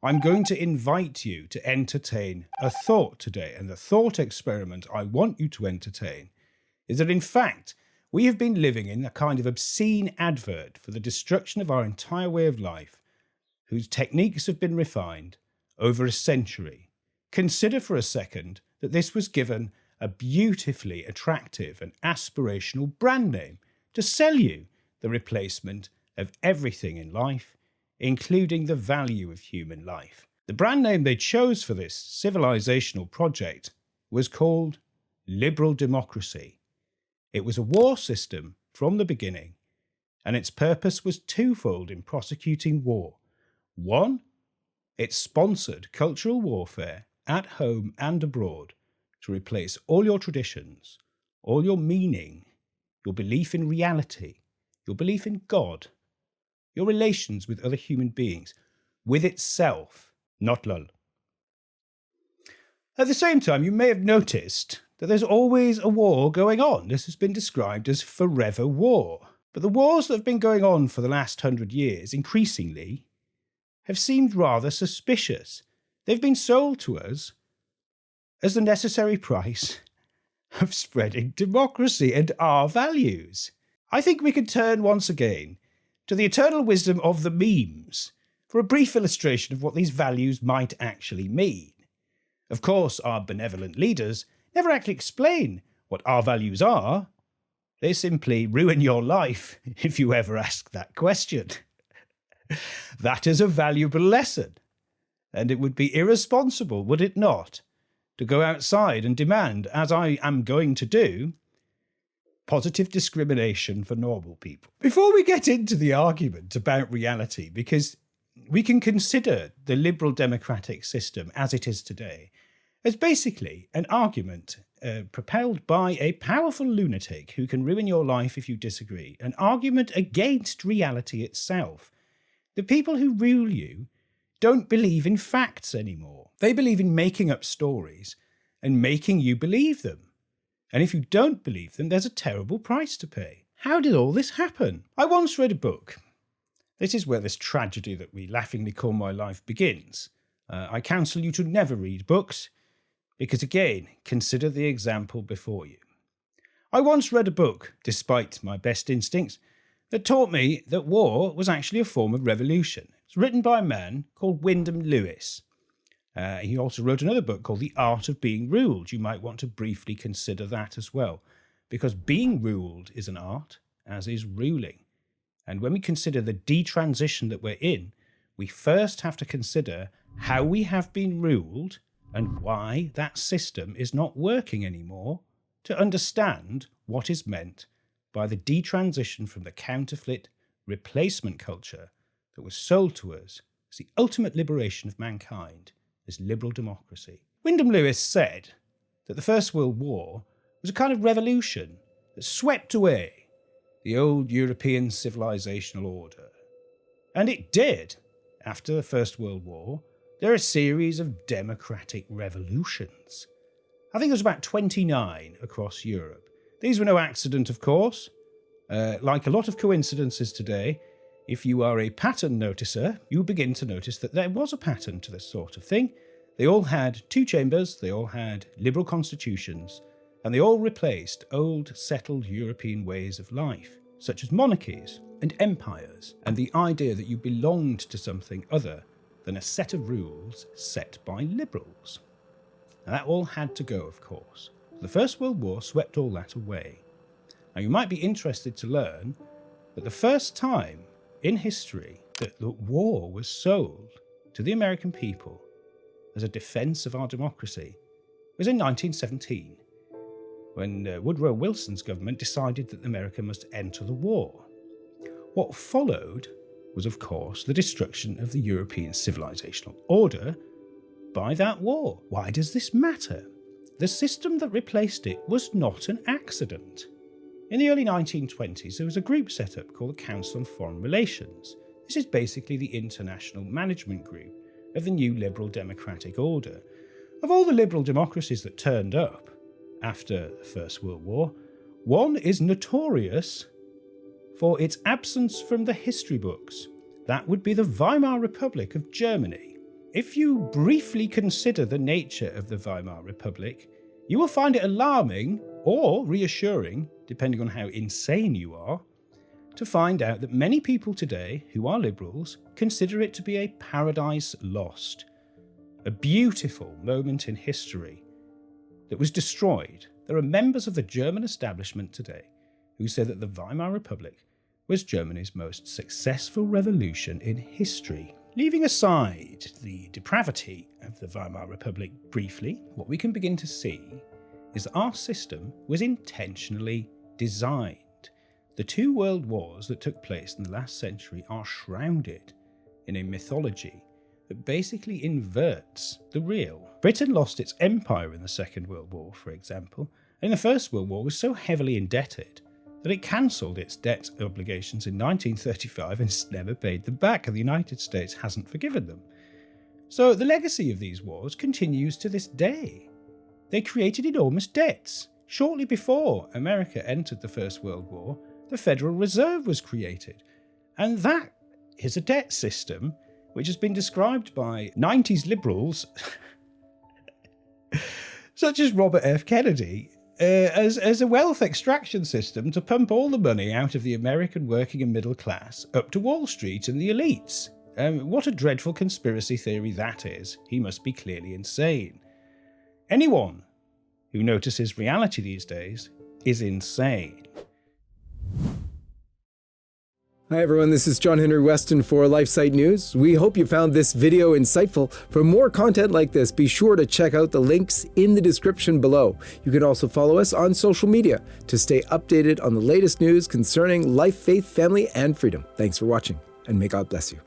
I'm going to invite you to entertain a thought today. And the thought experiment I want you to entertain is that, in fact, we have been living in a kind of obscene advert for the destruction of our entire way of life, whose techniques have been refined over a century. Consider for a second that this was given a beautifully attractive and aspirational brand name to sell you the replacement of everything in life, including the value of human life. The brand name they chose for this civilizational project was called liberal democracy. It was a war system from the beginning, and its purpose was twofold in prosecuting war. One, it sponsored cultural warfare at home and abroad to replace all your traditions, all your meaning, your belief in reality, your belief in God, your relations with other human beings, with itself, not lol. At the same time, you may have noticed that there's always a war going on. This has been described as forever war. But the wars that have been going on for the last 100 years, increasingly, have seemed rather suspicious. They've been sold to us as the necessary price of spreading democracy and our values. I think we can turn once again to the eternal wisdom of the memes for a brief illustration of what these values might actually mean. Of course, our benevolent leaders never actually explain what our values are. They simply ruin your life if you ever ask that question. That is a valuable lesson, and it would be irresponsible, would it not, to go outside and demand, as I am going to do, positive discrimination for normal people. Before we get into the argument about reality, because we can consider the liberal democratic system as it is today as basically an argument propelled by a powerful lunatic who can ruin your life if you disagree, an argument against reality itself. The people who rule you don't believe in facts anymore. They believe in making up stories and making you believe them. And if you don't believe them, there's a terrible price to pay. How did all this happen? I once read a book. This is where this tragedy that we laughingly call my life begins. I counsel you to never read books, because again, consider the example before you. I once read a book, despite my best instincts, that taught me that war was actually a form of revolution. It's written by a man called Wyndham Lewis. He also wrote another book called The Art of Being Ruled. You might want to briefly consider that as well, because being ruled is an art, as is ruling. And when we consider the detransition that we're in, we first have to consider how we have been ruled and why that system is not working anymore to understand what is meant by the detransition from the counterfeit replacement culture that was sold to us as the ultimate liberation of mankind, as liberal democracy. Wyndham Lewis said that the First World War was a kind of revolution that swept away the old European civilizational order. And it did. After the First World War, there are a series of democratic revolutions. I think there's about 29 across Europe. These were no accident, of course. Like a lot of coincidences today, if you are a pattern noticer, you begin to notice that there was a pattern to this sort of thing. They all had two chambers, they all had liberal constitutions, and they all replaced old, settled European ways of life, such as monarchies and empires, and the idea that you belonged to something other than a set of rules set by liberals. Now, that all had to go, of course. The First World War swept all that away. Now, you might be interested to learn that the first time in history that the war was sold to the American people as a defence of our democracy was in 1917, when Woodrow Wilson's government decided that America must enter the war. What followed was, of course, the destruction of the European civilizational order by that war. Why does this matter? The system that replaced it was not an accident. In the early 1920s, there was a group set up called the Council on Foreign Relations. This is basically the international management group of the new liberal democratic order. Of all the liberal democracies that turned up after the First World War, one is notorious for its absence from the history books. That would be the Weimar Republic of Germany. If you briefly consider the nature of the Weimar Republic, you will find it alarming or reassuring, depending on how insane you are, to find out that many people today who are liberals consider it to be a paradise lost, a beautiful moment in history that was destroyed. There are members of the German establishment today who say that the Weimar Republic was Germany's most successful revolution in history. Leaving aside the depravity of the Weimar Republic briefly, what we can begin to see is that our system was intentionally designed. The two world wars that took place in the last century are shrouded in a mythology that basically inverts the real. Britain lost its empire in the Second World War, for example, and in the First World War was so heavily indebted that it cancelled its debt obligations in 1935 and has never paid them back, and the United States hasn't forgiven them. So the legacy of these wars continues to this day. They created enormous debts. Shortly before America entered the First World War, the Federal Reserve was created. And that is a debt system which has been described by 90s liberals, such as Robert F. Kennedy, as a wealth extraction system to pump all the money out of the American working and middle class up to Wall Street and the elites. What a dreadful conspiracy theory that is. He must be clearly insane. Anyone who notices reality these days is insane. Hi everyone, this is John Henry Weston for LifeSite News. We hope you found this video insightful. For more content like this, be sure to check out the links in the description below. You can also follow us on social media to stay updated on the latest news concerning life, faith, family, and freedom. Thanks for watching, and may God bless you.